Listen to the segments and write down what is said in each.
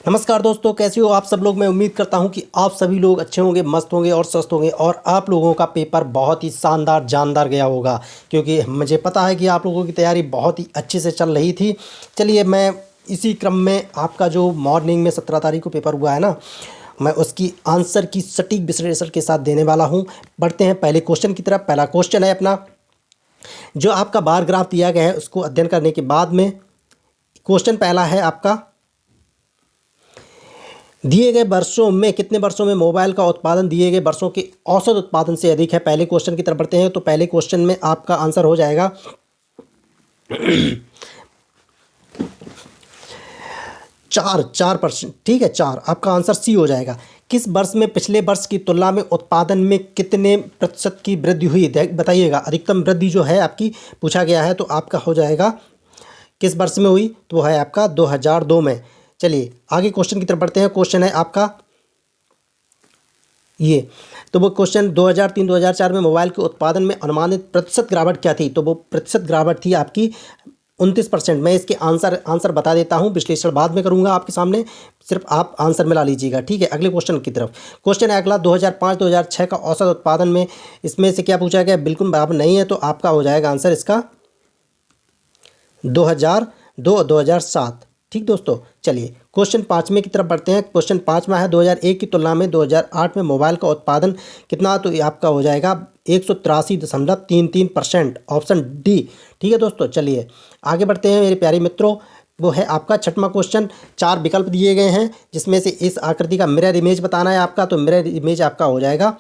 नमस्कार दोस्तों, कैसे हो आप सब लोग। मैं उम्मीद करता हूं कि आप सभी लोग अच्छे होंगे, मस्त होंगे और स्वस्थ होंगे और आप लोगों का पेपर बहुत ही शानदार जानदार गया होगा, क्योंकि मुझे पता है कि आप लोगों की तैयारी बहुत ही अच्छे से चल रही थी। चलिए, मैं इसी क्रम में आपका जो मॉर्निंग में 17 तारीख को पेपर हुआ है ना, मैं उसकी आंसर की सटीक विश्लेषण के साथ देने वाला हूँ। बढ़ते हैं पहले क्वेश्चन की तरफ। पहला क्वेश्चन है अपना, जो आपका बार ग्राफ दिया गया है उसको अध्ययन करने के बाद में क्वेश्चन पहला है आपका, दिए गए वर्षों में कितने वर्षों में मोबाइल का उत्पादन दिए गए वर्षों के औसत उत्पादन से अधिक है। पहले क्वेश्चन की तरफ बढ़ते हैं। तो पहले क्वेश्चन में आपका आंसर हो जाएगा 4%। ठीक है, 4 आपका आंसर सी हो जाएगा। किस वर्ष में पिछले वर्ष की तुलना में उत्पादन में कितने प्रतिशत की वृद्धि हुई बताइएगा। अधिकतम वृद्धि जो है आपकी पूछा गया है, तो आपका हो जाएगा किस वर्ष में हुई, तो वो है आपका 2002 में। चलिए आगे क्वेश्चन की तरफ बढ़ते हैं। क्वेश्चन है आपका ये, तो वो क्वेश्चन 2003-2004 में मोबाइल के उत्पादन में अनुमानित प्रतिशत गिरावट क्या थी। तो वो प्रतिशत गिरावट थी आपकी 29%। मैं इसके आंसर बता देता हूँ, विश्लेषण बाद में करूँगा आपके सामने, सिर्फ आप आंसर मिला लीजिएगा। ठीक है, अगले क्वेश्चन की तरफ। क्वेश्चन है अगला, 2005-2006 का औसत उत्पादन में इसमें से क्या पूछा गया, बिल्कुल बराबर नहीं है, तो आपका हो जाएगा आंसर इसका 2002-2007। ठीक दोस्तों, चलिए क्वेश्चन पाँचवें की तरफ बढ़ते हैं। क्वेश्चन पाँचवा है, 2001 की तुलना में 2008 में मोबाइल का उत्पादन कितना, तो ये आपका हो जाएगा 183.33%, ऑप्शन डी। ठीक है दोस्तों, चलिए आगे बढ़ते हैं मेरे प्यारे मित्रों। वो है आपका छठवां क्वेश्चन। 4 विकल्प दिए गए हैं, जिसमें से इस आकृति का मिरर इमेज बताना है आपका। तो मिरर इमेज आपका हो जाएगा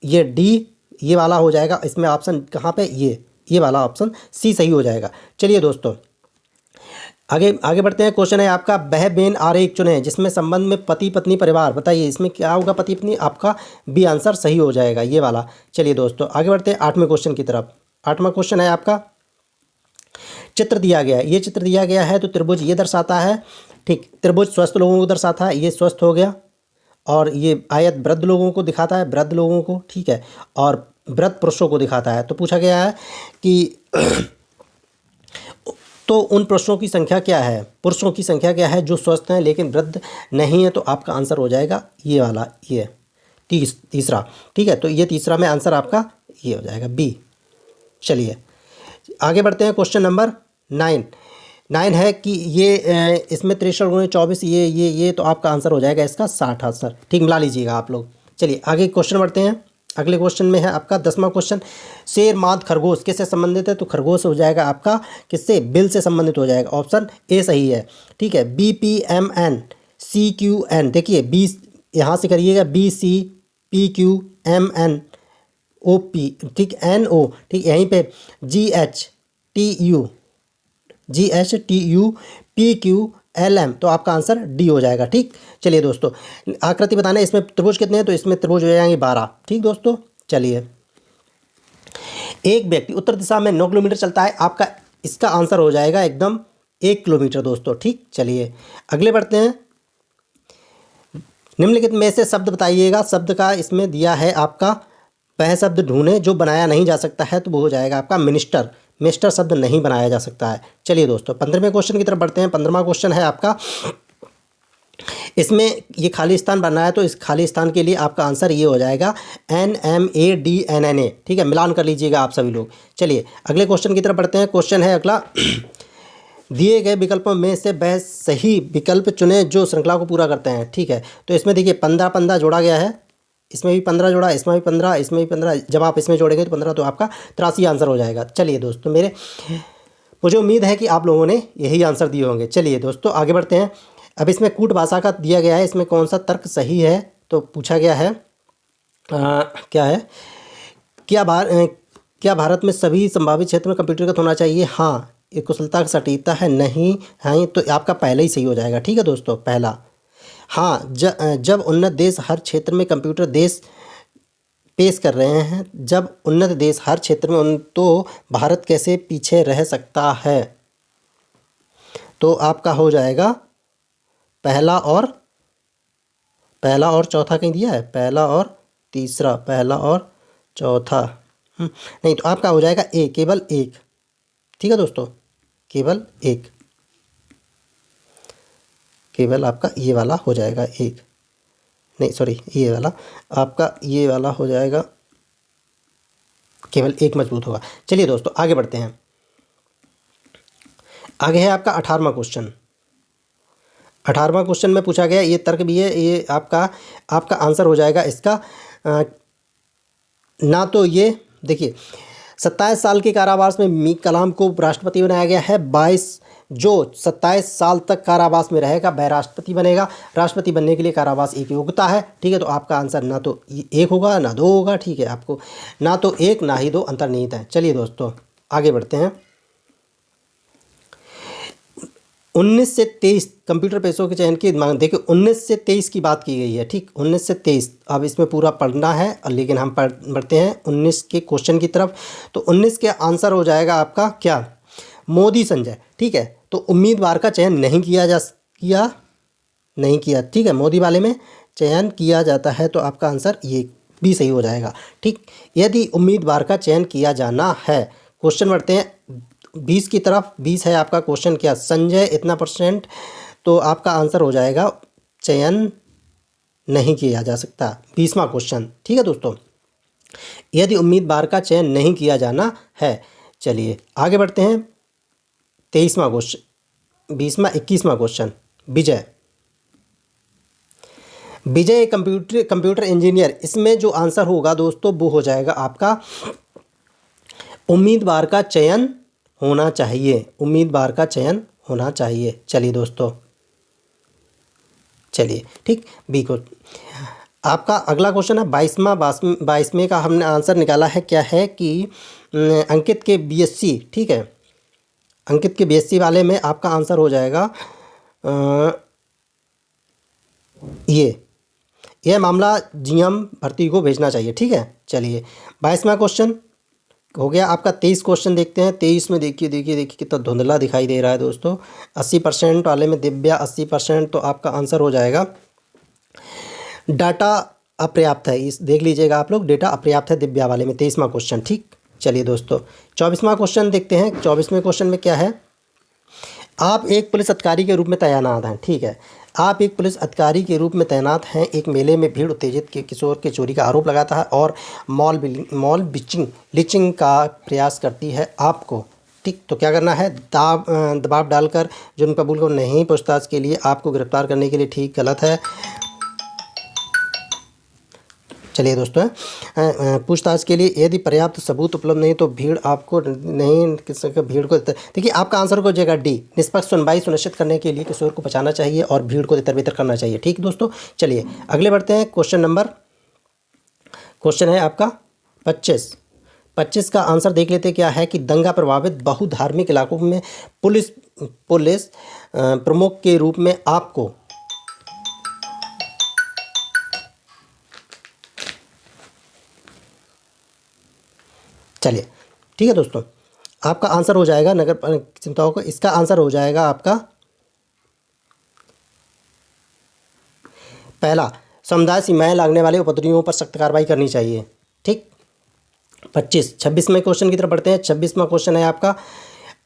ये डी, ये वाला हो जाएगा। इसमें ऑप्शन कहाँ पे, ये वाला ऑप्शन सी सही हो जाएगा। चलिए दोस्तों आगे आगे बढ़ते हैं। क्वेश्चन है आपका, वह बेन आरेख चुनें जिसमें संबंध में पति पत्नी परिवार। बताइए इसमें क्या होगा, पति पत्नी। आपका बी आंसर सही हो जाएगा, ये वाला। चलिए दोस्तों आगे बढ़ते हैं 8वें क्वेश्चन की तरफ। 8वां क्वेश्चन है आपका, चित्र दिया गया है, ये चित्र दिया गया है, तो त्रिभुज ये दर्शाता है। ठीक, त्रिभुज स्वस्थ लोगों को दर्शाता है, ये स्वस्थ हो गया। और ये आयत वृद्ध लोगों को दिखाता है, वृद्ध लोगों को। ठीक है, और वृद्ध पुरुषों को दिखाता है। तो पूछा गया है कि तो उन पुरुषों की संख्या क्या है, पुरुषों की संख्या क्या है जो स्वस्थ हैं लेकिन वृद्ध नहीं है। तो आपका आंसर हो जाएगा ये वाला, ये तीसरा। ठीक है, तो ये तीसरा में आंसर आपका ये हो जाएगा बी। चलिए आगे बढ़ते हैं। क्वेश्चन नंबर 9 है कि ये इसमें 63 × 24, ये तो आपका आंसर हो जाएगा इसका 60 आंसर। ठीक, मिला लीजिएगा आप लोग। चलिए आगे क्वेश्चन बढ़ते हैं। अगले क्वेश्चन में है आपका 10वां क्वेश्चन, शेर माद खरगोश किससे संबंधित है। तो खरगोश हो जाएगा आपका किससे, बिल से संबंधित हो जाएगा, ऑप्शन ए सही है। ठीक है, BPMN CQN, देखिए बी यहाँ से करिएगा, BCPQMNOP, ठीक, NO, ठीक, यहीं पे GHTU PQLM, तो आपका आंसर डी हो जाएगा। ठीक, चलिए दोस्तों आकृति बताना है, इसमें त्रिभुज कितने हैं, तो इसमें त्रिभुज हो जाएंगे 12। ठीक दोस्तों, चलिए एक व्यक्ति उत्तर दिशा में 9 किलोमीटर चलता है, आपका इसका आंसर हो जाएगा एकदम 1 किलोमीटर दोस्तों। ठीक, चलिए अगले बढ़ते हैं। निम्नलिखित में से शब्द बताइएगा। शब्द का इसमें दिया है आपका, वह शब्द ढूंढें जो बनाया नहीं जा सकता है, तो वो हो जाएगा आपका मिनिस्टर। मिस्टर शब्द नहीं बनाया जा सकता है। चलिए दोस्तों 15वें क्वेश्चन की तरफ बढ़ते हैं। 15वां क्वेश्चन है आपका, इसमें ये खाली स्थान बनना है, तो इस खाली स्थान के लिए आपका आंसर ये हो जाएगा NMADNNA। ठीक है, मिलान कर लीजिएगा आप सभी लोग। चलिए अगले क्वेश्चन की तरफ बढ़ते हैं। क्वेश्चन है अगला, दिए गए विकल्पों में से वह सही विकल्प चुने जो श्रृंखला को पूरा करते हैं। ठीक है, तो इसमें देखिए 15 जोड़ा गया है, इसमें भी 15 जोड़ा, इसमें भी 15, इसमें भी 15, जब आप इसमें जोड़ेंगे तो 15, तो आपका 83 आंसर हो जाएगा। चलिए दोस्तों मुझे उम्मीद है कि आप लोगों ने यही आंसर दिए होंगे। चलिए दोस्तों आगे बढ़ते हैं। अब इसमें कूट भाषा का दिया गया है, इसमें कौन सा तर्क सही है, तो पूछा गया है क्या है, क्या भारत में सभी संभावित क्षेत्र में कंप्यूटरगत होना चाहिए। हाँ, ये कुशलता की सटीकता है, नहीं है, तो आपका पहले ही सही हो जाएगा। ठीक है दोस्तों, पहला। हाँ, जब उन्नत देश हर क्षेत्र में कंप्यूटर देश पेश कर रहे हैं, जब उन्नत देश हर क्षेत्र में तो भारत कैसे पीछे रह सकता है। तो आपका हो जाएगा पहला और चौथा कहीं दिया है, पहला और तीसरा, पहला और चौथा, नहीं, तो आपका हो जाएगा ए, केवल एक। ठीक है दोस्तों, केवल एक, केवल आपका ये वाला हो जाएगा एक, नहीं सॉरी ये वाला आपका ये वाला हो जाएगा, केवल एक मजबूत होगा। चलिए दोस्तों आगे बढ़ते हैं। आगे है आपका 18वां क्वेश्चन। 18वां क्वेश्चन में पूछा गया, ये तर्क भी है, ये आपका आपका आंसर हो जाएगा इसका ना तो ये देखिए 27 साल के कारावास में कलाम को राष्ट्रपति बनाया गया है। 22 जो 27 साल तक कारावास में रहेगा वह राष्ट्रपति बनेगा। राष्ट्रपति बनने के लिए कारावास एक योग्यता है, ठीक है। तो आपका आंसर ना तो एक होगा ना दो होगा, ठीक है। आपको ना तो एक ना ही दो अंतर्निहित है। चलिए दोस्तों आगे बढ़ते हैं। 19 से 23 कंप्यूटर पेशों के चयन की मांग, देखिए 19 से 23 की बात की गई है, ठीक। 19 से 23 अब इसमें पूरा पढ़ना है, लेकिन हम बढ़ते हैं 19 के क्वेश्चन की तरफ। तो 19 के आंसर हो जाएगा आपका क्या, मोदी संजय, ठीक है। तो उम्मीदवार का चयन नहीं किया, ठीक है। मोदी वाले में चयन किया जाता है तो आपका आंसर ये भी सही हो जाएगा, ठीक। यदि उम्मीदवार का चयन किया जाना है, क्वेश्चन बढ़ते हैं 20 की तरफ। 20 है आपका क्वेश्चन क्या, संजय इतना %, तो आपका आंसर हो जाएगा चयन नहीं किया जा सकता, 20वां क्वेश्चन, ठीक है दोस्तों। यदि उम्मीदवार का चयन नहीं किया जाना है। चलिए आगे बढ़ते हैं 23वां क्वेश्चन, 21वां क्वेश्चन। विजय कंप्यूटर इंजीनियर, इसमें जो आंसर होगा दोस्तों वो हो जाएगा आपका उम्मीदवार का चयन होना चाहिए, उम्मीदवार का चयन होना चाहिए। चलिए दोस्तों, चलिए ठीक। बी को आपका अगला क्वेश्चन है 22वें का हमने आंसर निकाला है, क्या है कि अंकित के BSc, ठीक है। अंकित के BSc वाले में आपका आंसर हो जाएगा ये मामला GM भर्ती को भेजना चाहिए, ठीक है। चलिए 22वां क्वेश्चन हो गया आपका। 23 क्वेश्चन देखते हैं। 23 में देखिए कितना धुंधला दिखाई दे रहा है दोस्तों। 80% वाले में दिव्या 80%, तो आपका आंसर हो जाएगा डाटा अपर्याप्त है। इस देख लीजिएगा आप लोग, डेटा अपर्याप्त है दिव्या वाले में, 23वां क्वेश्चन, ठीक। चलिए दोस्तों 24वां क्वेश्चन देखते हैं। 24वें क्वेश्चन में क्या है, आप एक पुलिस अधिकारी के रूप में तैनात हैं, ठीक है। आप एक पुलिस अधिकारी के रूप में तैनात हैं। एक मेले में भीड़ उत्तेजित के किशोर के चोरी का आरोप लगाता है और मॉल लिचिंग का प्रयास करती है आपको, ठीक। तो क्या करना है, दबाव डालकर जुर्म कबूल को नहीं, पूछताछ के लिए आपको गिरफ्तार करने के लिए, ठीक गलत है। चलिए दोस्तों पूछताछ के लिए यदि पर्याप्त सबूत उपलब्ध नहीं तो भीड़ आपको नहीं, किसी भीड़ को, देखिए आपका आंसर हो जाएगा डी, निष्पक्ष सुनवाई सुनिश्चित करने के लिए किशोर को बचाना चाहिए और भीड़ को तितर बितर करना चाहिए, ठीक दोस्तों। चलिए अगले बढ़ते हैं। क्वेश्चन है आपका 25 का आंसर देख लेते क्या है कि दंगा प्रभावित बहुधार्मिक इलाकों में पुलिस प्रमुख के रूप में आपको चलिए ठीक है दोस्तों, आपका आंसर हो जाएगा नगर चिंताओं को, इसका आंसर हो जाएगा आपका पहला, समुदाय सीमाएं लागने वाले उपद्रवियों पर सख्त कार्रवाई करनी चाहिए, ठीक। 26वें क्वेश्चन की तरफ बढ़ते हैं। 26वां क्वेश्चन है आपका,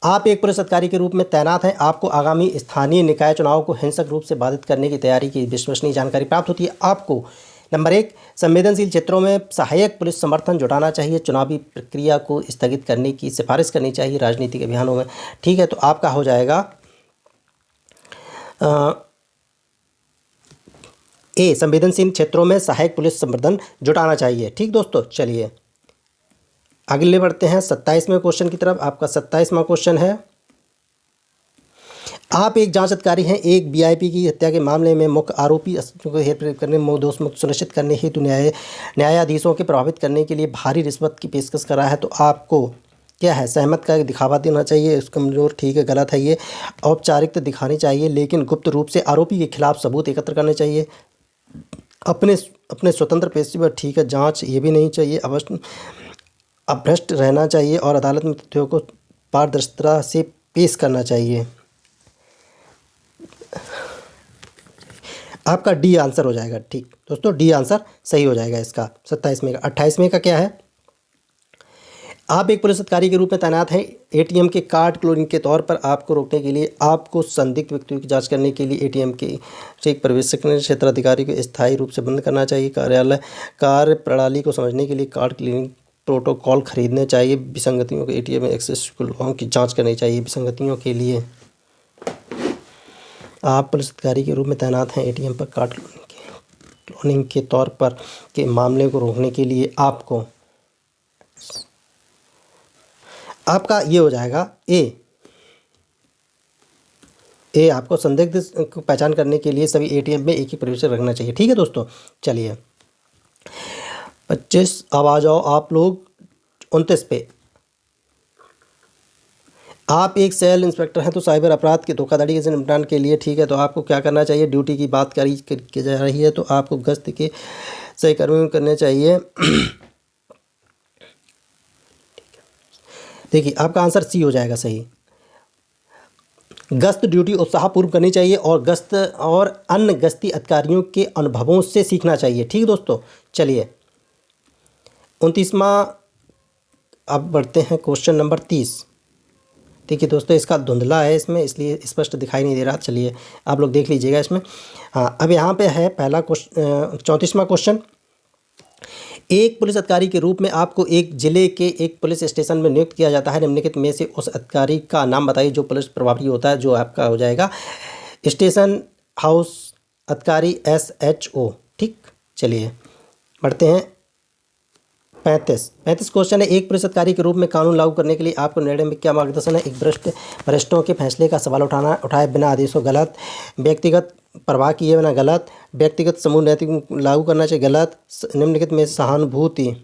आप एक पुलिस अधिकारी के रूप में तैनात हैं। आपको आगामी स्थानीय निकाय चुनाव को हिंसक रूप से बाधित करने की तैयारी की विश्वसनीय जानकारी प्राप्त होती है। आपको नंबर 1 संवेदनशील क्षेत्रों में सहायक पुलिस समर्थन जुटाना चाहिए। चुनावी प्रक्रिया को स्थगित करने की सिफारिश करनी चाहिए राजनीतिक अभियानों में, ठीक है। तो आपका हो जाएगा ए, संवेदनशील क्षेत्रों में सहायक पुलिस समर्थन जुटाना चाहिए, ठीक दोस्तों। चलिए अगले बढ़ते हैं 27वें क्वेश्चन की तरफ। आपका 27वां क्वेश्चन है, आप एक जांच अधिकारी हैं। एक VIP की हत्या के मामले में मुख्य आरोपी को हेरफेर करने, दोष मुक्त सुनिश्चित करने हेतु न्यायाधीशों के प्रभावित करने के लिए भारी रिश्वत की पेशकश कर रहा है। तो आपको क्या है, सहमत का दिखावा देना चाहिए, उसका कमजोर, ठीक है गलत है ये। औपचारिकता दिखानी चाहिए लेकिन गुप्त रूप से आरोपी के खिलाफ सबूत एकत्र करने चाहिए। अपने स्वतंत्र पेशी पर, ठीक है। जाँच ये भी नहीं चाहिए, अभ्रष्ट रहना चाहिए और अदालत में तथ्यों को पारदर्शिता से पेश करना चाहिए। आपका डी आंसर हो जाएगा, ठीक दोस्तों। डी आंसर सही हो जाएगा इसका 27वें का। 28वें का क्या है, आप एक पुलिस अधिकारी के रूप में तैनात हैं। एटीएम के कार्ड क्लोनिंग के तौर पर आपको रोकने के लिए आपको संदिग्ध व्यक्तियों की जांच करने के लिए एटीएम के एक प्रवेश क्षेत्राधिकारी को स्थायी रूप से बंद करना चाहिए। कार्यालय कार्य प्रणाली को समझने के लिए कार्ड क्लीनिंग प्रोटोकॉल खरीदने चाहिए। विसंगतियों के एटीएम एक्सेस शुल्कों की जांच करनी चाहिए। विसंगतियों के लिए आप पुलिस अधिकारी के रूप में तैनात हैं। एटीएम पर कार्ड क्लोनिंग के तौर पर के मामले को रोकने के लिए आपका ये हो जाएगा ए आपको संदिग्ध को पहचान करने के लिए सभी एटीएम में एक ही प्रवेश रखना चाहिए। ठीक है दोस्तों, चलिए 25 अब आ जाओ आप लोग 29 पे। आप एक सेल इंस्पेक्टर हैं तो साइबर अपराध के धोखाधड़ी से निपटान के लिए, ठीक है, तो आपको क्या करना चाहिए। ड्यूटी की बात की जा रही है तो आपको गश्त के सही कर्म करने चाहिए। देखिए आपका आंसर सी हो जाएगा सही। गश्त ड्यूटी उत्साहपूर्व करनी चाहिए और गश्त और अन्य गश्ती अधिकारियों के अनुभवों से सीखना चाहिए। ठीक है दोस्तों, चलिए 29वां अब बढ़ते हैं क्वेश्चन नंबर 30। देखिए दोस्तों इसका धुंधला है इसमें, इसलिए स्पष्ट दिखाई नहीं दे रहा। चलिए आप लोग देख लीजिएगा इसमें। हाँ, अब यहाँ पे है पहला क्वेश्चन 34वां क्वेश्चन। एक पुलिस अधिकारी के रूप में आपको एक जिले के एक पुलिस स्टेशन में नियुक्त किया जाता है। निम्नलिखित में से उस अधिकारी का नाम बताइए जो पुलिस प्रभारी होता है। जो आपका हो जाएगा स्टेशन हाउस अधिकारी SHO। ठीक, चलिए बढ़ते हैं 35 क्वेश्चन है। एक पुलिस अधिकारी के रूप में कानून लागू करने के लिए आपको निर्णय में क्या मार्गदर्शन है। एक वरिष्ठों के फैसले का सवाल उठाए बिना आदेशों, गलत। व्यक्तिगत परवाह किए बिना, गलत। व्यक्तिगत समूह नैतिक लागू करना चाहिए, गलत। निम्नलिखित में सहानुभूति,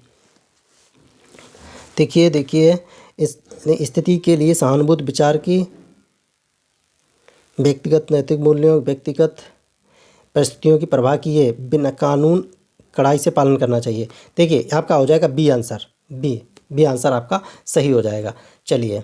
देखिए इस स्थिति के लिए सहानुभूति विचार की, व्यक्तिगत नैतिक मूल्यों, व्यक्तिगत परिस्थितियों की परवाह किए बिना कानून कड़ाई से पालन करना चाहिए। देखिए आपका हो जाएगा बी आंसर, बी आंसर आपका सही हो जाएगा। चलिए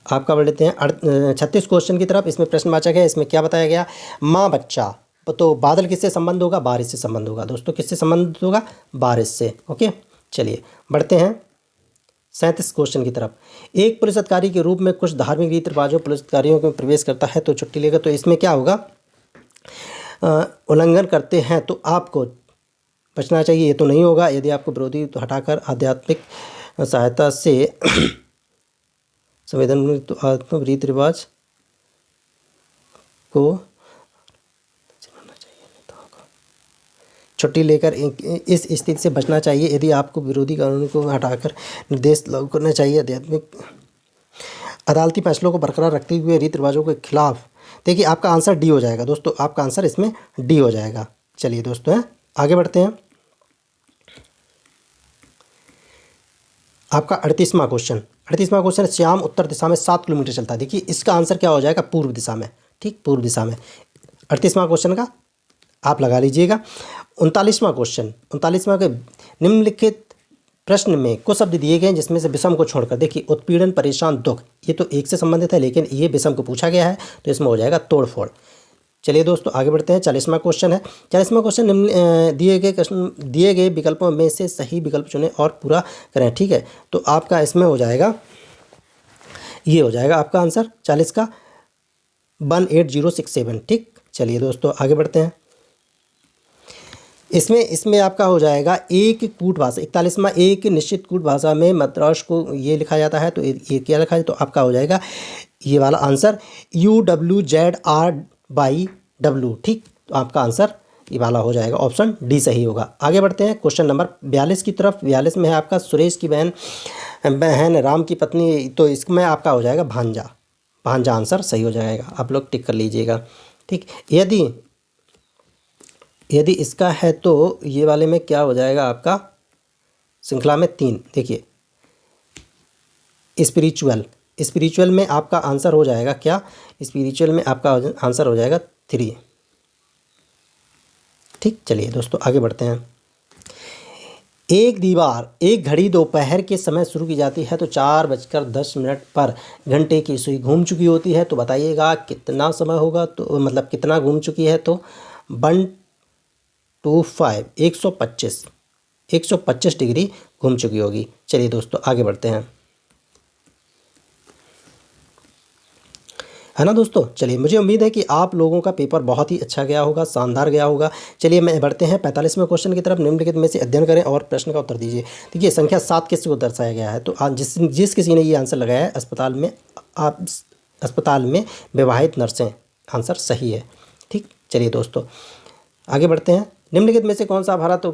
आपका बढ़ लेते हैं 36 क्वेश्चन की तरफ। इसमें प्रश्नवाचक है, इसमें क्या बताया गया। माँ बच्चा, तो बादल किससे संबंध होगा, बारिश से संबंध होगा दोस्तों। किससे संबंध होगा, बारिश से। ओके, चलिए बढ़ते हैं 37 क्वेश्चन की तरफ। एक पुलिस अधिकारी के रूप में कुछ धार्मिक रीति रिवाजों पुलिस अधिकारियों में प्रवेश करता है तो छुट्टी लेगा। तो इसमें क्या होगा, उल्लंघन करते हैं तो आपको बचना चाहिए, ये तो नहीं होगा। यदि आपको विरोधी तो हटाकर आध्यात्मिक सहायता से संवेदन तो आत्म रीति रिवाज को छुट्टी लेकर इस स्थिति से बचना चाहिए। यदि आपको विरोधी कानून को हटाकर निर्देश लागू करना चाहिए। आध्यात्मिक अदालती फैसलों को बरकरार रखते हुए रीति रिवाजों के खिलाफ। देखिए आपका आंसर डी हो जाएगा दोस्तों, आपका आंसर इसमें डी हो जाएगा। चलिए दोस्तों हैं आगे बढ़ते हैं। आपका 38वां क्वेश्चन। श्याम उत्तर दिशा में 7 किलोमीटर चलता है। देखिए इसका आंसर क्या हो जाएगा, पूर्व दिशा में। ठीक, पूर्व दिशा में 38वां क्वेश्चन का आप लगा लीजिएगा। 39वां के निम्नलिखित प्रश्न में कुछ शब्द दिए गए हैं जिसमें से विषम को छोड़कर। देखिए उत्पीड़न, परेशान, दुख, ये तो एक से संबंधित है, लेकिन ये विषम को पूछा गया है तो इसमें हो जाएगा तोड़फोड़। चलिए दोस्तों आगे बढ़ते हैं। 40वां क्वेश्चन है। 40वां क्वेश्चन दिए गए विकल्पों में से सही विकल्प चुनें और पूरा करें। ठीक है, तो आपका इसमें हो जाएगा, ये हो जाएगा आपका आंसर 40 का 18067। ठीक, चलिए दोस्तों आगे बढ़ते हैं। इसमें आपका हो जाएगा एक कूट भाषा। 41वां, एक निश्चित कूट भाषा में मद्रास को ये लिखा जाता है तो ये क्या लिखा है, तो आपका हो जाएगा ये वाला आंसर UWZRW। ठीक, तो आपका आंसर ये वाला हो जाएगा, ऑप्शन डी सही होगा। आगे बढ़ते हैं क्वेश्चन नंबर 42 की तरफ। 42 में है आपका सुरेश की बहन राम की पत्नी, तो इसमें आपका हो जाएगा भांजा आंसर सही हो जाएगा। आप लोग टिक कर लीजिएगा। ठीक, यदि इसका है तो ये वाले में क्या हो जाएगा आपका, श्रृंखला में 3। देखिए स्पिरिचुअल में आपका आंसर हो जाएगा क्या, स्पिरिचुअल में आपका आंसर हो जाएगा 3। ठीक, चलिए दोस्तों आगे बढ़ते हैं। एक घड़ी दोपहर के समय शुरू की जाती है तो 4:10 पर घंटे की सुई घूम चुकी होती है। तो बताइएगा कितना समय होगा, तो मतलब कितना घूम चुकी है। तो 125 125 डिग्री घूम चुकी होगी। चलिए दोस्तों आगे बढ़ते हैं, है ना दोस्तों। चलिए मुझे उम्मीद है कि आप लोगों का पेपर बहुत ही अच्छा गया होगा, शानदार गया होगा। चलिए मैं बढ़ते हैं 45वें क्वेश्चन की तरफ। निम्नलिखित में से अध्ययन करें और प्रश्न का उत्तर दीजिए। देखिए संख्या 7 किस को दर्शाया गया है, तो आज जिस किसी ने ये आंसर लगाया है, अस्पताल में विवाहित नर्सें, आंसर सही है। ठीक, चलिए दोस्तों आगे बढ़ते हैं। निम्नलिखित में से कौन सा भारत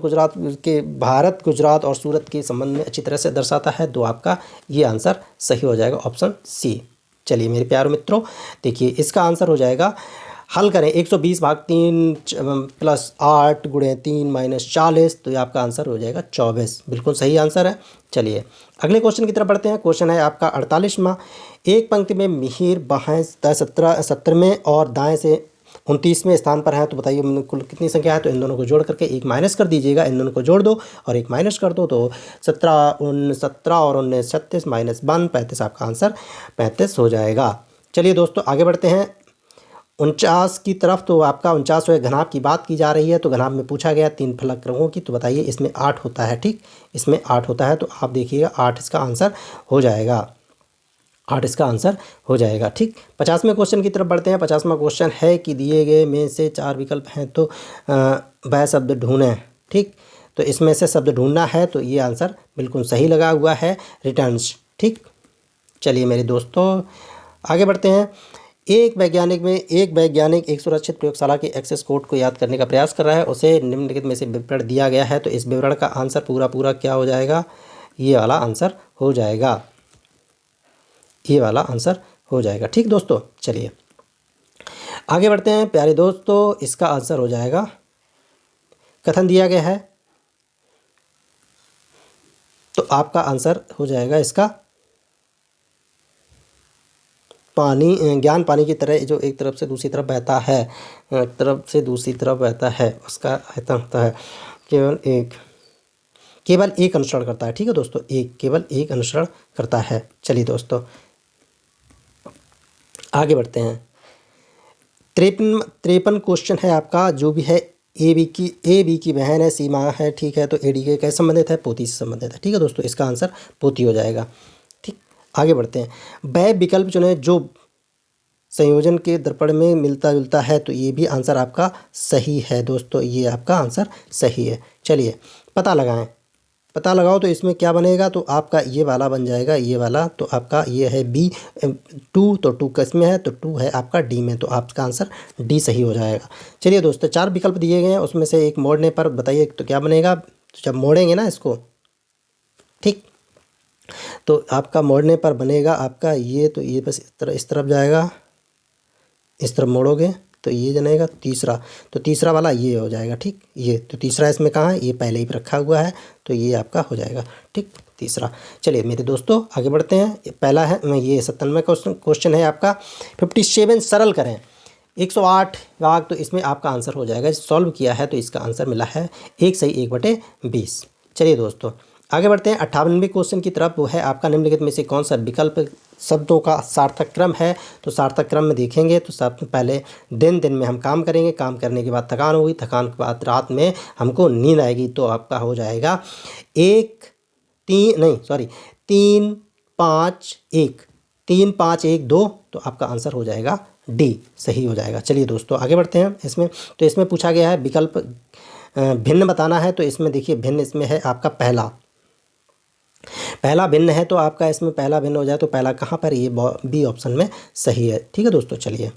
गुजरात और सूरत के संबंध में अच्छी तरह से दर्शाता है, तो आपका ये आंसर सही हो जाएगा, ऑप्शन सी। चलिए मेरे प्यारे मित्रों, देखिए इसका आंसर हो जाएगा, हल करें 120 भाग 3 प्लस 8 गुणे 3 माइनस 40, तो ये आपका आंसर हो जाएगा 24। बिल्कुल सही आंसर है। चलिए अगले क्वेश्चन की तरफ बढ़ते हैं। क्वेश्चन है आपका 48वां। एक पंक्ति में मिहिर बाएं 17वें और दाएं से 29वें स्थान पर है, तो बताइए कुल कितनी संख्या है। तो इन दोनों को जोड़ करके एक माइनस कर दीजिएगा, इन दोनों को जोड़ दो और एक माइनस कर दो, तो 17 और 19 36 माइनस 1 35, आपका आंसर 35 हो जाएगा। चलिए दोस्तों आगे बढ़ते हैं 49 की तरफ। तो आपका 49वें घनाभ की बात की जा रही है, तो घनाभ में पूछा गया 3 फलक रंगों की, तो बताइए इसमें 8 होता है। ठीक, इसमें 8 होता है, तो आप देखिएगा 8 इसका आंसर हो जाएगा, 8 इसका आंसर हो जाएगा। ठीक, 50वें क्वेश्चन की तरफ बढ़ते हैं। 50वां क्वेश्चन है कि दिए गए में से 4 विकल्प हैं, तो वह शब्द ढूंढें। ठीक, तो इसमें से शब्द ढूंढना है, तो ये आंसर बिल्कुल सही लगा हुआ है, रिटर्न्स। ठीक, चलिए मेरे दोस्तों आगे बढ़ते हैं। एक वैज्ञानिक एक सुरक्षित प्रयोगशाला के एक्सेस कोड को याद करने का प्रयास कर रहा है, उसे निम्नलिखित में से विवरण दिया गया है, तो इस विवरण का आंसर पूरा क्या हो जाएगा, ये वाला आंसर हो जाएगा, ये वाला आंसर हो जाएगा। ठीक दोस्तों, चलिए आगे बढ़ते हैं प्यारे दोस्तों। इसका आंसर हो जाएगा, कथन दिया गया है, तो आपका आंसर हो जाएगा इसका ज्ञान पानी की तरह जो एक तरफ से दूसरी तरफ बहता है, एक तरफ से दूसरी तरफ बहता है, उसका आयतन होता है केवल एक अनुसरण करता है। ठीक है दोस्तों, केवल एक अनुसरण करता है। चलिए दोस्तों आगे बढ़ते हैं। 53 क्वेश्चन है आपका, जो भी है ए बी की बहन है, सीमा है। ठीक है, तो ए डी के कैसे संबंधित है, पोती से संबंधित है। ठीक है दोस्तों, इसका आंसर पोती हो जाएगा। ठीक, आगे बढ़ते हैं। वह विकल्प चुने जो संयोजन के दर्पण में मिलता जुलता है, तो ये भी आंसर आपका सही है दोस्तों, ये आपका आंसर सही है। चलिए पता लगाओ, तो इसमें क्या बनेगा, तो आपका ये वाला बन जाएगा, ये वाला, तो आपका ये है बी 2, तो 2 किस में है, तो 2 है आपका डी में, तो आपका आंसर डी सही हो जाएगा। चलिए दोस्तों 4 विकल्प दिए गए हैं, उसमें से एक मोड़ने पर बताइए तो क्या बनेगा। तो जब मोड़ेंगे ना इसको, ठीक, तो आपका मोड़ने पर बनेगा आपका ये, तो ये बस इस तरफ जाएगा, इस तरफ मोड़ोगे तो ये बनेगा तीसरा, तो तीसरा वाला ये हो जाएगा। ठीक, ये तो तीसरा इसमें कहाँ है, ये पहले ही रखा हुआ है, तो ये आपका हो जाएगा। ठीक, तीसरा। चलिए मेरे दोस्तों आगे बढ़ते हैं। पहला है ये 97वां क्वेश्चन है आपका, 57 सरल करें 108 भाग, तो इसमें आपका आंसर हो जाएगा, सॉल्व किया है तो इसका आंसर मिला है 1 सही 1/20। चलिए दोस्तों आगे बढ़ते हैं 58वें क्वेश्चन की तरफ। वो है आपका, निम्नलिखित में से कौन सा विकल्प शब्दों का सार्थक क्रम है, तो सार्थक क्रम में देखेंगे तो सबसे पहले दिन में हम काम करेंगे, काम करने के बाद थकान होगी, थकान के बाद रात में हमको नींद आएगी, तो आपका हो जाएगा 3 5 1 2, तो आपका आंसर हो जाएगा डी सही हो जाएगा। चलिए दोस्तों आगे बढ़ते हैं। इसमें पूछा गया है विकल्प भिन्न बताना है, तो इसमें देखिए भिन्न इसमें है आपका पहला भिन्न है, तो आपका इसमें पहला भिन्न हो जाए तो पहला कहाँ पर, ये बी ऑप्शन में सही है। ठीक है दोस्तों, चलिए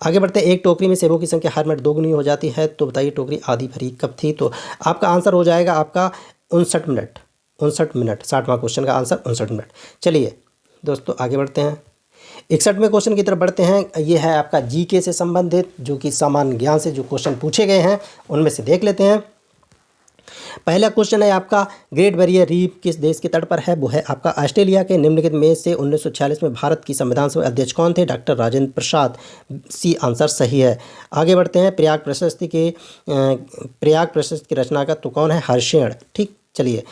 आगे बढ़ते हैं। एक टोकरी में सेबों की संख्या हर मिनट 2 गुनी हो जाती है, तो बताइए टोकरी आधी भरी कब थी, तो आपका आंसर हो जाएगा आपका 59 मिनट। 60वां क्वेश्चन का आंसर 59 मिनट। चलिए दोस्तों आगे बढ़ते हैं 61वें क्वेश्चन की तरफ बढ़ते हैं। ये है आपका जीके से संबंधित, जो कि सामान्य ज्ञान से जो क्वेश्चन पूछे गए हैं उनमें से देख लेते हैं। पहला क्वेश्चन है आपका, ग्रेट बैरियर रीफ किस देश के तट पर है, वो है आपका ऑस्ट्रेलिया के। निम्नलिखित में से 1946 में भारत की संविधान सभा अध्यक्ष कौन थे, doctor Rajendra Prasad, C answer सही है। आगे बढ़ते हैं। प्रयाग प्रशस्ति की रचना का तो कौन है, हर्षेण। ठीक, चलिए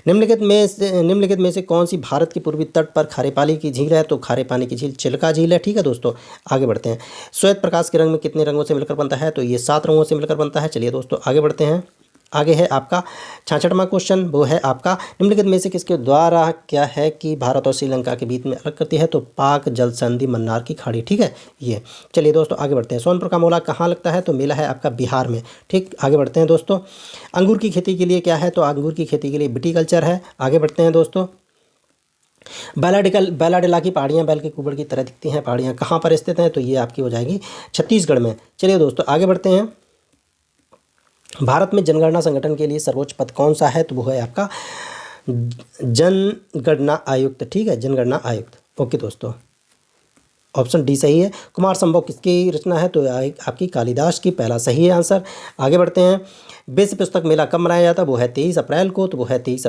निम्नलिखित में से कौन सी भारत के पूर्वी तट पर खारे पानी की झील है, तो खारे पानी की झील चिल्का झील है। ठीक है दोस्तों आगे बढ़ते हैं। श्वेत प्रकाश के रंग में कितने रंगों से मिलकर बनता है, तो ये 7 रंगों से मिलकर बनता है। चलिए दोस्तों आगे बढ़ते हैं। आगे है आपका 66वां क्वेश्चन, वो है आपका निम्नलिखित में से किसके द्वारा क्या है कि भारत और श्रीलंका के बीच में अलग करती है, तो पाक जल संधि मन्नार की खाड़ी, ठीक है ये। चलिए दोस्तों आगे बढ़ते हैं। सोनपुर का मेला कहाँ लगता है, तो मेला है आपका बिहार में, ठीक। आगे बढ़ते हैं दोस्तों। अंगूर की खेती के लिए क्या है, तो अंगूर की खेती के लिए विटीकल्चर है। आगे बढ़ते हैं दोस्तों। बैलाडिला की पहाड़ियाँ बैल के कुबड़ की तरह दिखती हैं, पहाड़ियाँ कहाँ पर स्थित हैं, तो ये आपकी हो जाएगी छत्तीसगढ़ में। चलिए दोस्तों आगे बढ़ते हैं। भारत में जनगणना संगठन के लिए सर्वोच्च पद कौन सा है, तो वो है आपका जनगणना आयुक्त, ठीक है, जनगणना आयुक्त। ओके दोस्तों, ऑप्शन डी सही है। कुमार संभव किसकी रचना है, तो आपकी कालिदास की, पहला सही है आंसर। आगे बढ़ते हैं। विश्व पुस्तक मेला कब मनाया जाता है, वो है 23 अप्रैल को, तो वो है 23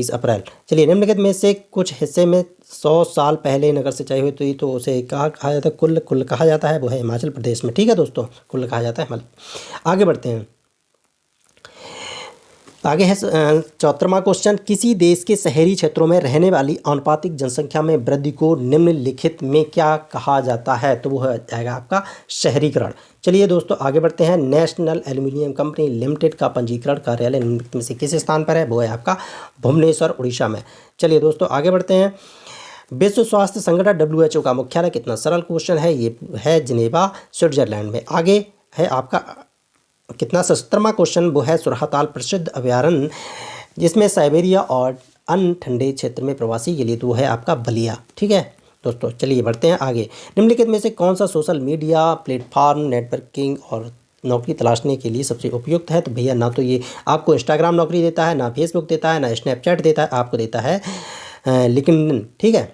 अप्रैल। चलिए निम्नलिखित में से कुछ हिस्से में 100 साल पहले नगर सिंचाई हुई थी, तो उसे कहा जाता है, कुल्ल कहा जाता है, वो है हिमाचल प्रदेश में, ठीक है दोस्तों, कुल्ल कहा जाता है। आगे बढ़ते हैं। आगे है 74वां क्वेश्चन, किसी देश के शहरी क्षेत्रों में रहने वाली आनुपातिक जनसंख्या में वृद्धि को निम्नलिखित में क्या कहा जाता है, तो वो हो जाएगा आपका शहरीकरण। चलिए दोस्तों आगे बढ़ते हैं। नेशनल एल्यूमिनियम कंपनी लिमिटेड का पंजीकरण कार्यालय निम्नलिखित में से किस स्थान पर है, वो है आपका भुवनेश्वर उड़ीसा में। चलिए दोस्तों आगे बढ़ते हैं। विश्व स्वास्थ्य संगठन WHO का मुख्यालय, कितना सरल क्वेश्चन है, ये है जिनेवा स्विट्जरलैंड में। आगे है आपका कितना 77वां क्वेश्चन, वो है सुरहाताल प्रसिद्ध अभयारण्य जिसमें साइबेरिया और अन्य ठंडे क्षेत्र में प्रवासी के लिए, तो वो है आपका बलिया, ठीक है दोस्तों। चलिए बढ़ते हैं आगे। निम्नलिखित में से कौन सा सोशल मीडिया प्लेटफॉर्म नेटवर्किंग और नौकरी तलाशने के लिए सबसे उपयुक्त है, तो भैया ना तो ये आपको इंस्टाग्राम नौकरी देता है, ना फेसबुक देता है, ना स्नैपचैट देता है, आपको देता है लिंक्डइन, ठीक है।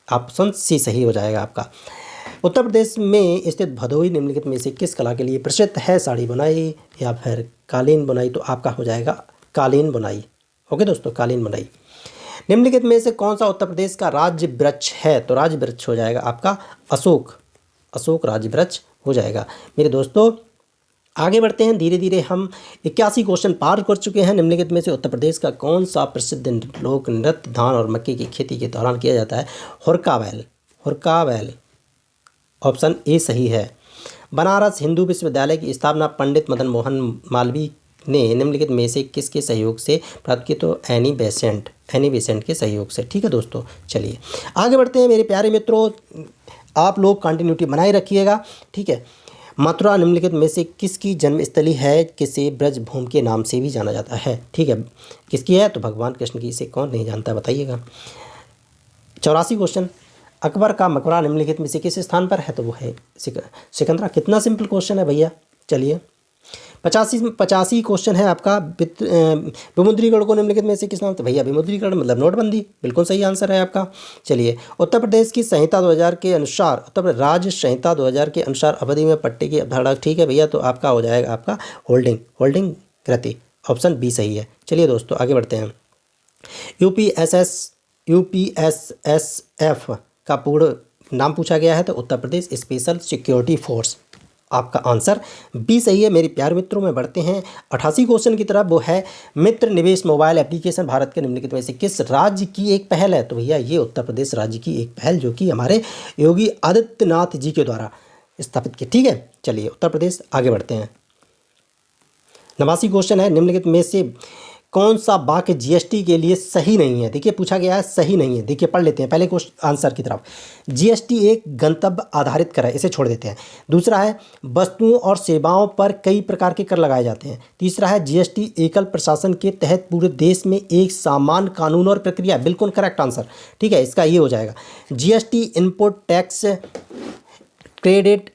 ऑप्शन सी सही हो जाएगा आपका। उत्तर प्रदेश में स्थित भदोही निम्नलिखित में से किस कला के लिए प्रसिद्ध है, साड़ी बुनाई या फिर कालीन बुनाई, तो आपका हो जाएगा कालीन बुनाई। ओके दोस्तों, कालीन बुनाई। निम्नलिखित में से कौन सा उत्तर प्रदेश का राज्य वृक्ष है, तो राज्य वृक्ष हो जाएगा आपका अशोक राज्य वृक्ष हो जाएगा। मेरे दोस्तों आगे बढ़ते हैं। धीरे धीरे हम 81 क्वेश्चन पार कर चुके हैं। निम्नलिखित में से उत्तर प्रदेश का कौन सा प्रसिद्ध लोक नृत्य धान और मक्के की खेती के दौरान किया जाता है, हुरका बैल। ऑप्शन ए सही है। बनारस हिंदू विश्वविद्यालय की स्थापना पंडित मदन मोहन मालवीय ने निम्नलिखित में से किसके सहयोग से प्राप्त की, तो एनी बेसेंट के सहयोग से, ठीक है दोस्तों। चलिए आगे बढ़ते हैं मेरे प्यारे मित्रों, आप लोग कंटिन्यूटी बनाए रखिएगा, ठीक है। मथुरा निम्नलिखित में से किसकी जन्मस्थली है, किसे ब्रजभूमि के नाम से भी जाना जाता है, ठीक है। किसकी है, तो भगवान कृष्ण की, इसे कौन नहीं जानता बताइएगा। 84 क्वेश्चन, अकबर का मकबरा निम्नलिखित में से किस स्थान पर है, तो वो है सिकंदरा। कितना सिंपल क्वेश्चन है भैया। चलिए 85 क्वेश्चन है आपका। विमुद्रीकरण को निम्नलिखित में से किस नाम, तो भैया विमुद्रीकरण मतलब नोटबंदी, बिल्कुल सही आंसर है आपका। चलिए उत्तर प्रदेश की संहिता 2000 के अनुसार, उत्तर प्रदेश राज्य संहिता 2000 के अनुसार अवधि में पट्टे की अवधारणा, ठीक है भैया, तो आपका हो जाएगा आपका होल्डिंग कृति। ऑप्शन बी सही है। चलिए दोस्तों आगे बढ़ते हैं। यूपीएसएसएफ का पूर्ण नाम पूछा गया है, तो Uttar Pradesh special security force. आपका आंसर बी सही है। मेरे प्यारे मित्रों में बढ़ते हैं 88 क्वेश्चन की तरफ, वो है मित्र निवेश मोबाइल एप्लीकेशन भारत के निम्नलिखित में से किस राज्य की एक पहल है, तो भैया ये उत्तर प्रदेश राज्य की एक पहल, जो कि हमारे योगी आदित्यनाथ जी के द्वारा स्थापित की, ठीक है। चलिए उत्तर प्रदेश आगे बढ़ते हैं। 89 क्वेश्चन है, निम्नलिखित में से कौन सा वाक्य जीएसटी के लिए सही नहीं है, देखिए पूछा गया है सही नहीं है। देखिए पढ़ लेते हैं पहले क्वेश्चन आंसर की तरफ। जीएसटी एक गंतव्य आधारित कर है, इसे छोड़ देते हैं। दूसरा है वस्तुओं और सेवाओं पर कई प्रकार के कर लगाए जाते हैं। तीसरा है जीएसटी एकल प्रशासन के तहत पूरे देश में एक समान कानून और प्रक्रिया, बिल्कुल करेक्ट आंसर, ठीक है, इसका ये हो जाएगा। जीएसटी इनपुट टैक्स क्रेडिट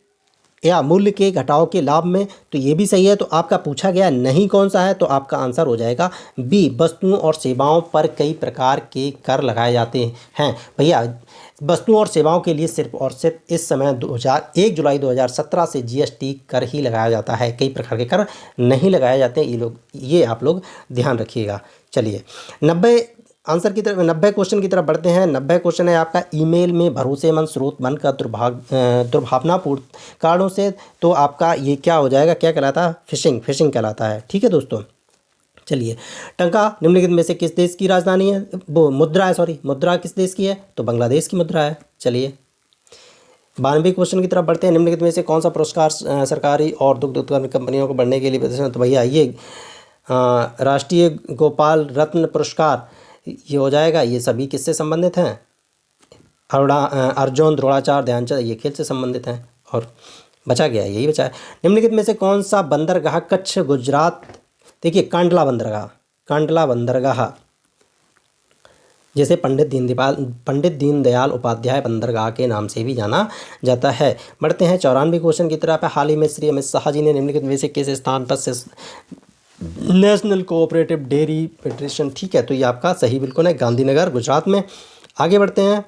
या मूल्य के घटाव के लाभ में, तो ये भी सही है। तो आपका पूछा गया नहीं कौन सा है, तो आपका आंसर हो जाएगा बी, वस्तुओं और सेवाओं पर कई प्रकार के कर लगाए जाते हैं। भैया वस्तुओं और सेवाओं के लिए सिर्फ और सिर्फ इस समय 1 जुलाई 2017 से जीएसटी कर ही लगाया जाता है, कई प्रकार के कर नहीं लगाए जाते हैं। ये आप लोग ध्यान रखिएगा। चलिए 90 क्वेश्चन की तरफ बढ़ते हैं। 90 क्वेश्चन है आपका, ईमेल में भरोसेमंद स्रोत बनकर दुर्भावनापूर्ण कारणों से, तो आपका ये क्या हो जाएगा, क्या कहलाता है, फिशिंग कहलाता है, ठीक है दोस्तों। चलिए टंका निम्नलिखित में से किस देश की राजधानी है, वो मुद्रा है, सॉरी मुद्रा किस देश की है, तो बांग्लादेश की मुद्रा है। चलिए 92 क्वेश्चन की तरफ बढ़ते हैं। निम्नलिखित में से कौन सा पुरस्कार सरकारी और दुग्ध उत्पादन कंपनियों को बढ़ने के लिए, तो भैया ये राष्ट्रीय गोपाल रत्न पुरस्कार, ये हो जाएगा। ये सभी किससे संबंधित हैं? अर्जुन, द्रोणाचार्य, ध्यानचंद, ये खेल से संबंधित हैं। और बचा गया, यही बचा है। निम्नलिखित में से कौन सा बंदरगाह कच्छ गुजरात, देखिए कांडला बंदरगाह, कांडला बंदरगाह जैसे पंडित दीनदयाल उपाध्याय बंदरगाह के नाम से भी जाना जाता है। बढ़ते हैं 94 क्वेश्चन की तरफ। हाल ही में श्री अमित शाह जी ने निम्नलिखित में से किस स्थान पर से नेशनल कोऑपरेटिव डेयरी फेडरेशन, ठीक है, तो ये आपका सही बिल्कुल है, गांधीनगर गुजरात में। आगे बढ़ते हैं।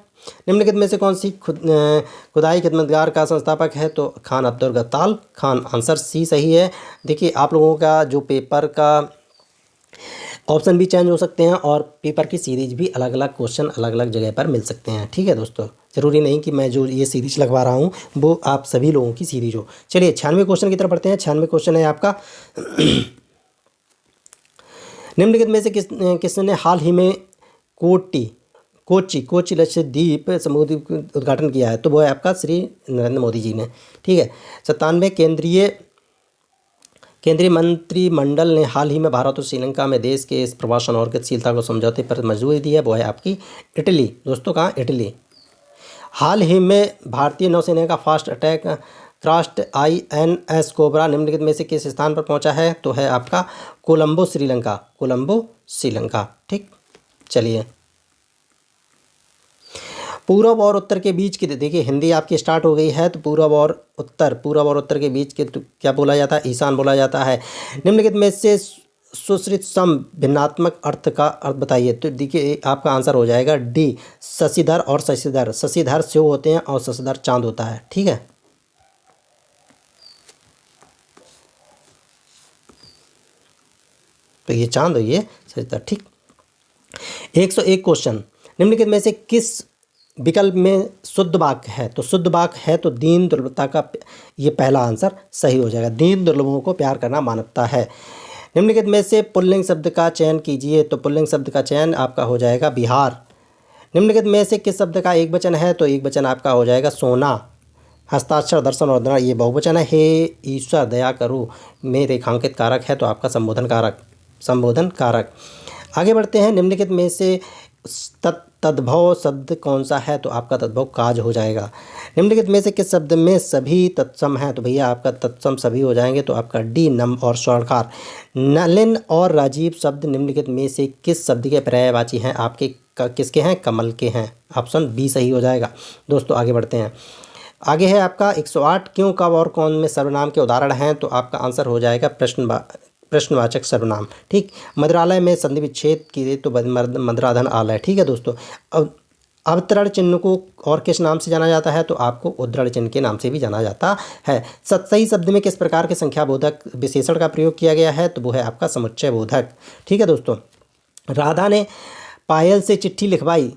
निम्नलिखित में से कौन सी खुदाई खिदमतगार का संस्थापक है? तो खान अब्दुल गत्ताल खान, आंसर सी सही है। देखिए आप लोगों का जो पेपर का ऑप्शन भी चेंज हो सकते हैं और पेपर की सीरीज भी अलग अलग क्वेश्चन अलग अलग जगह पर मिल सकते हैं, ठीक है दोस्तों। ज़रूरी नहीं कि मैं जो ये सीरीज लगवा रहा हूँ वो आप सभी लोगों की सीरीज हो। चलिए 96 क्वेश्चन की तरफ बढ़ते हैं। 96 क्वेश्चन है आपका निम्नलिखित में से किसने हाल ही में कोच्चि लक्षद्वीप समुद्र उद्घाटन किया है? तो वो है आपका श्री नरेंद्र मोदी जी ने, ठीक है। 97 केंद्रीय मंत्रिमंडल ने हाल ही में भारत और श्रीलंका में देश के इस प्रवासन और गतिशीलता को समझौते पर मंजूरी दी है? वो है आपकी इटली। दोस्तों कहाँ? इटली। हाल ही में भारतीय नौसेना का fast attack craft INS cobra निम्नलिखित में से किस स्थान पर पहुंचा है? तो है आपका कोलंबो श्रीलंका, ठीक। चलिए पूर्व और उत्तर के बीच की, देखिए हिंदी आपकी स्टार्ट हो गई है, तो पूर्व और उत्तर के बीच के तो क्या बोला जाता है? ईशान बोला जाता है। निम्नलिखित में से सुश्रित सम भिन्नात्मक अर्थ का अर्थ बताइए। तो देखिए आपका आंसर हो जाएगा डी, शशिधर और शशिधर। शशिधर शिव होते हैं और शशिधर चांद होता है, ठीक है। तो ये चांद और ये शशिधर, ठीक। 101 क्वेश्चन। निम्नलिखित में से किस विकल्प में शुद्ध वाक्य है? तो शुद्ध वाक्य है तो दीन दुर्लभता का, ये पहला आंसर सही हो जाएगा। दीन दुर्लभों को प्यार करना मानवता है। निम्नलिखित में से पुल्लिंग शब्द का चयन कीजिए। तो पुल्लिंग शब्द का चयन आपका हो जाएगा बिहार। निम्नलिखित में से किस शब्द का एक वचन है? तो एक वचन आपका हो जाएगा सोना। हस्ताक्षर, दर्शन और दृढ़, ये बहुवचन है। हे ईश्वर दया करो में रेखांकित कारक है तो आपका संबोधन कारक। आगे बढ़ते हैं। निम्नलिखित में से तद्भव शब्द कौन सा है? तो आपका तद्भव काज हो जाएगा। निम्नलिखित में से किस शब्द में सभी तत्सम है? तो भैया आपका तत्सम सभी हो जाएंगे, तो आपका डी, नम और स्वर्णकार। नलिन और राजीव शब्द निम्नलिखित में से किस शब्द के पर्यायवाची हैं? आपके किसके हैं? कमल के हैं। ऑप्शन बी सही हो जाएगा। दोस्तों आगे बढ़ते हैं। आगे है आपका 108 क्यों, कब और कौन में सर्वनाम के उदाहरण हैं? तो आपका आंसर हो जाएगा प्रश्नवाचक सर्वनाम, ठीक। मदिरालय में संधि विच्छेद की तो मदिराधन आलय, ठीक है दोस्तों। अब अवतरण चिन्ह को और किस नाम से जाना जाता है? तो आपको उद्धरण चिन्ह के नाम से भी जाना जाता है। सही शब्द में किस प्रकार के संख्याबोधक विशेषण का प्रयोग किया गया है? तो वो है आपका समुच्चय बोधक, ठीक है दोस्तों। राधा ने पायल से चिट्ठी लिखवाई,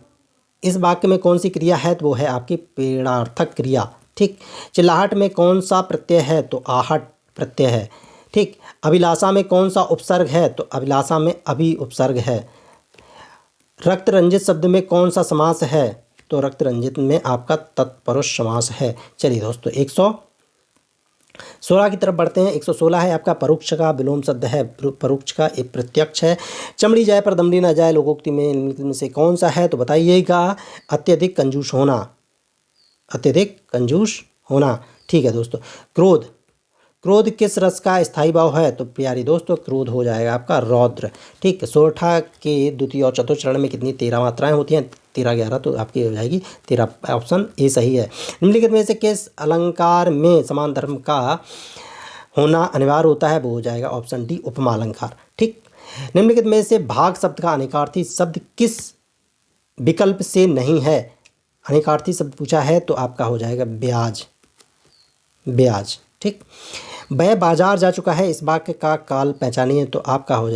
इस वाक्य में कौन सी क्रिया है? तो वो है आपकी प्रेरणार्थक क्रिया, ठीक। चिल्लाहट में कौन सा प्रत्यय है? तो आहट प्रत्यय है, ठीक। अभिलाषा में कौन सा उपसर्ग है? तो अभिलाषा में अभि उपसर्ग है। रक्त रंजित शब्द में कौन सा समास है? तो रक्त रंजित में आपका तत्पुरुष समास है। चलिए दोस्तों 116 की तरफ बढ़ते हैं। 116 है आपका परोक्ष का विलोम शब्द है, परोक्ष का एक प्रत्यक्ष है। चमड़ी जाए पर दमड़ी ना जाए लोकोक्ति में से कौन सा है? तो बताइएगा अत्यधिक कंजूस होना, ठीक है दोस्तों। क्रोध किस रस का स्थायी भाव है? तो प्यारी दोस्तों क्रोध हो जाएगा आपका रौद्र, ठीक। सोरठा के द्वितीय और चतुर्थ चरण में कितनी 13 मात्राएं होती हैं? 13 11 तो आपकी हो जाएगी 13। ऑप्शन ए सही है। निम्नलिखित में से किस अलंकार में समान धर्म का होना अनिवार्य होता है? वो हो जाएगा ऑप्शन डी, उपमा अलंकार, ठीक। निम्नलिखित में से भाग शब्द का अनेकार्थी शब्द किस विकल्प से नहीं है? अनेकार्थी शब्द पूछा है तो आपका हो जाएगा ब्याज, ठीक। वह बाजार जा चुका है, इस वाक्य का काल पहचानिए। तो आपका हो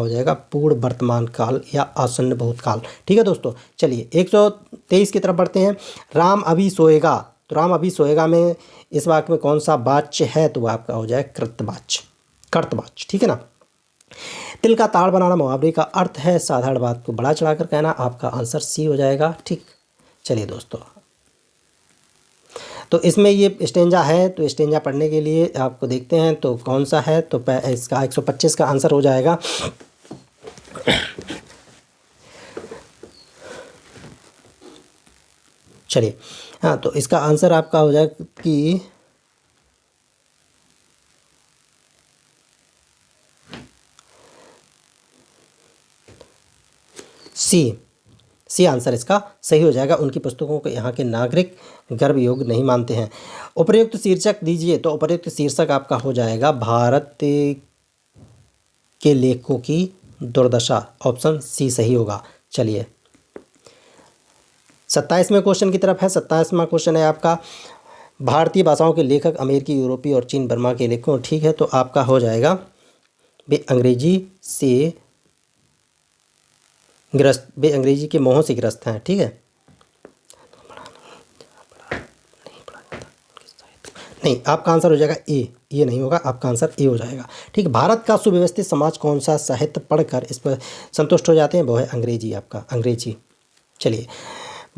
जाएगा पूर्ण वर्तमान काल या आसन्न भूतकाल, ठीक है दोस्तों। चलिए 123 की तरफ बढ़ते हैं। राम अभी सोएगा, तो राम अभी सोएगा में इस वाक्य में कौन सा वाच्य है? तो आपका हो जाएगा कर्तवाच्य, ठीक है ना। तिल का ताड़ बनाना मुहावरे का अर्थ है साधारण बात को बड़ा चढ़ाकर कहना। आपका आंसर सी हो जाएगा, ठीक। चलिए दोस्तों तो इसमें ये स्टेंजा है, तो स्टेंजा पढ़ने के लिए आपको देखते हैं तो कौन सा है, तो इसका 125 का आंसर हो जाएगा। चलिए, हाँ, तो इसका आंसर आपका हो जाएगा कि सी आंसर इसका सही हो जाएगा। उनकी पुस्तकों को यहाँ के नागरिक गर्व योग्य नहीं मानते हैं। उपर्युक्त शीर्षक दीजिए, तो उपर्युक्त शीर्षक आपका हो जाएगा भारत के लेखकों की दुर्दशा, ऑप्शन सी सही होगा। चलिए 27वें क्वेश्चन की तरफ है। 27वां क्वेश्चन है आपका, भारतीय भाषाओं के लेखक अमेरिकी, यूरोपीय और चीन बर्मा के लेखकों, ठीक है, तो आपका हो जाएगा वे अंग्रेजी के मोहों से ग्रस्त हैं, ठीक है। नहीं, आपका आंसर हो जाएगा ए, ये नहीं होगा, आपका आंसर ए हो जाएगा, ठीक है। भारत का सुव्यवस्थित समाज कौन सा साहित्य पढ़कर इस पर संतुष्ट हो जाते हैं, वो है अंग्रेजी, आपका अंग्रेजी। चलिए,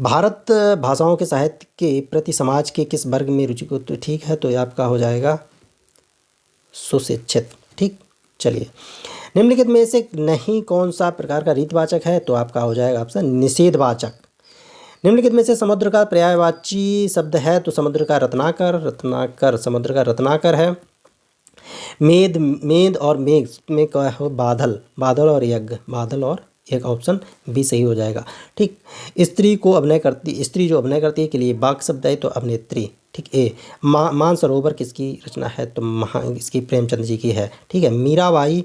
भारत भाषाओं के साहित्य के प्रति समाज के किस वर्ग में रुचि को, तो ठीक है, तो ये आपका हो जाएगा सुशिक्षित, ठीक। चलिए, निम्नलिखित में से नहीं कौन सा प्रकार का रीतवाचक है, तो आपका हो जाएगा ऑप्शन निषेधवाचक। निम्नलिखित में से समुद्र का पर्यायवाची शब्द है, तो समुद्र का रत्नाकर समुद्र का रत्नाकर है। मेद और मेघ में क्या हो, बादल और यज्ञ, ऑप्शन बी सही हो जाएगा, ठीक। स्त्री जो अभिनय करती है के लिए बाक शब्द है, तो अभिनेत्री, ठीक। ए मानसरोवर किसकी रचना है, तो इसकी प्रेमचंद जी की है, ठीक है। मीराबाई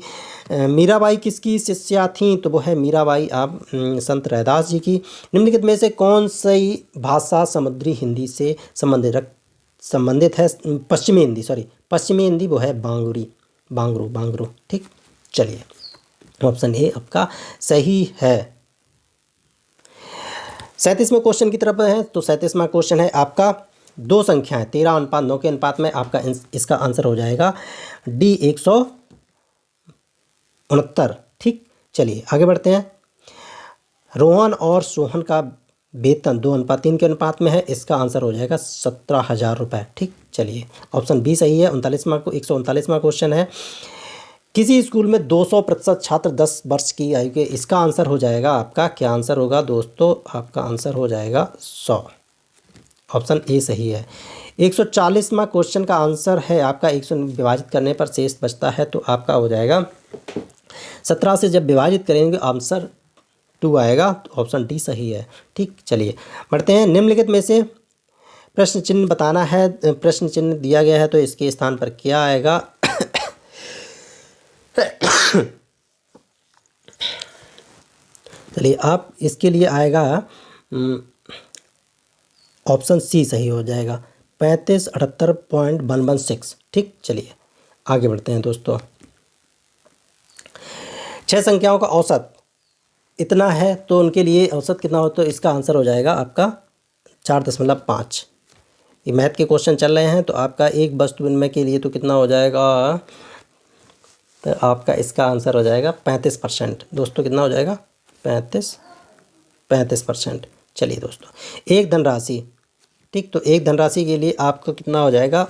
किसकी शिष्या थी, तो वो है मीराबाई आप संत रैदास जी की। निम्नलिखित में से कौन सी भाषा समुद्री हिंदी से संबंधित है, पश्चिमी हिंदी, वो है बांगरू, ठीक। चलिए, ऑप्शन ए आपका सही है। 37वें क्वेश्चन की तरफ है, तो 37वां क्वेश्चन है आपका, दो संख्याएं 13:9 के अनुपात में, आपका इसका आंसर हो जाएगा डी 169, ठीक। चलिए आगे बढ़ते हैं। रोहन और सोहन का वेतन 2:3 के अनुपात में है, इसका आंसर हो जाएगा 17,000 रुपये, ठीक। चलिए, ऑप्शन बी सही है। 139वां क्वेश्चन है, किसी स्कूल में 200% छात्र 10 वर्ष की आयु के, इसका आंसर हो जाएगा आपका, क्या आंसर होगा दोस्तों, आपका आंसर हो जाएगा 100, ऑप्शन ए सही है। 140वां क्वेश्चन का आंसर है आपका, 100 विभाजित करने पर शेष बचता है, तो आपका हो जाएगा 17 से जब विभाजित करेंगे आंसर 2 आएगा, तो ऑप्शन डी सही है, ठीक। चलिए बढ़ते हैं। निम्नलिखित में से प्रश्न चिन्ह बताना है, प्रश्न चिन्ह दिया गया है, तो इसके स्थान पर क्या आएगा। चलिए, आप इसके लिए आएगा ऑप्शन सी सही हो जाएगा, 3578.116, ठीक। चलिए आगे बढ़ते हैं दोस्तों। 6 संख्याओं का औसत इतना है, तो उनके लिए औसत कितना हो, तो इसका आंसर हो जाएगा आपका 4.5। ये मैथ के क्वेश्चन चल रहे हैं, तो आपका एक वस्तु विनिमय के लिए तो कितना हो जाएगा, तो आपका इसका आंसर हो जाएगा 35%, दोस्तों कितना हो जाएगा 35%। चलिए दोस्तों, एक धनराशि, ठीक, तो एक धनराशि के लिए आपको कितना हो जाएगा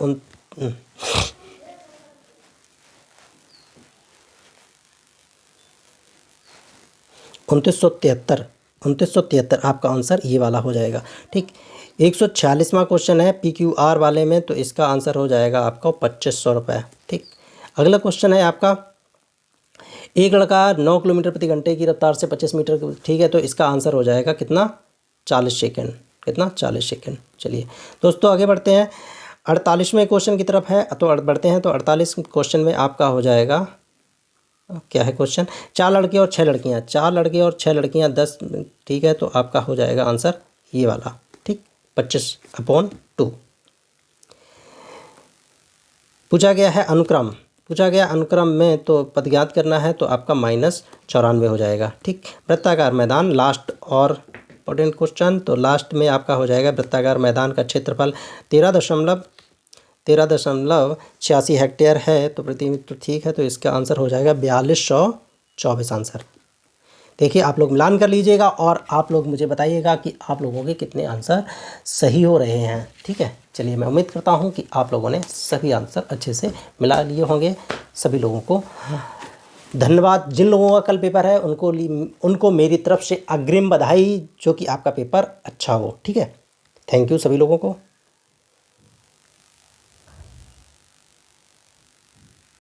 2973 आपका आंसर ये वाला हो जाएगा, ठीक। 146वां क्वेश्चन है PQR वाले में, तो इसका आंसर हो जाएगा आपका 2500 रुपये, ठीक। अगला क्वेश्चन है आपका, एक लड़का 9 किलोमीटर प्रति घंटे की रफ्तार से 25 मीटर, ठीक है, तो इसका आंसर हो जाएगा कितना, 40 सेकेंड, कितना 40 सेकेंड। चलिए दोस्तों आगे बढ़ते हैं। 48वें क्वेश्चन की तरफ है, तो बढ़ते हैं। तो 48 क्वेश्चन में आपका हो जाएगा, क्या है क्वेश्चन, 4 लड़के और 6 लड़कियां, 4 लड़के और 6 लड़कियां 10, ठीक है, तो आपका हो जाएगा आंसर ये वाला, ठीक, 25/2। पूछा गया अनुक्रम में, तो पद ज्ञात करना है, तो आपका -94 हो जाएगा, ठीक। वृत्ताकार मैदान लास्ट और इंपॉर्टेंट क्वेश्चन, तो लास्ट में आपका हो जाएगा वृत्ताकार मैदान का क्षेत्रफल 13.86 हेक्टेयर है, तो प्रति मीटर, ठीक है, तो इसका आंसर हो जाएगा 4224 आंसर। देखिए आप लोग मिलान कर लीजिएगा और आप लोग मुझे बताइएगा कि आप लोगों के कितने आंसर सही हो रहे हैं। ठीक है, चलिए मैं उम्मीद करता हूँ कि आप लोगों ने सभी आंसर अच्छे से मिला लिए होंगे। सभी लोगों को धन्यवाद। जिन लोगों का कल पेपर है उनको मेरी तरफ से अग्रिम बधाई, जो कि आपका पेपर अच्छा हो। ठीक है, थैंक यू सभी लोगों को।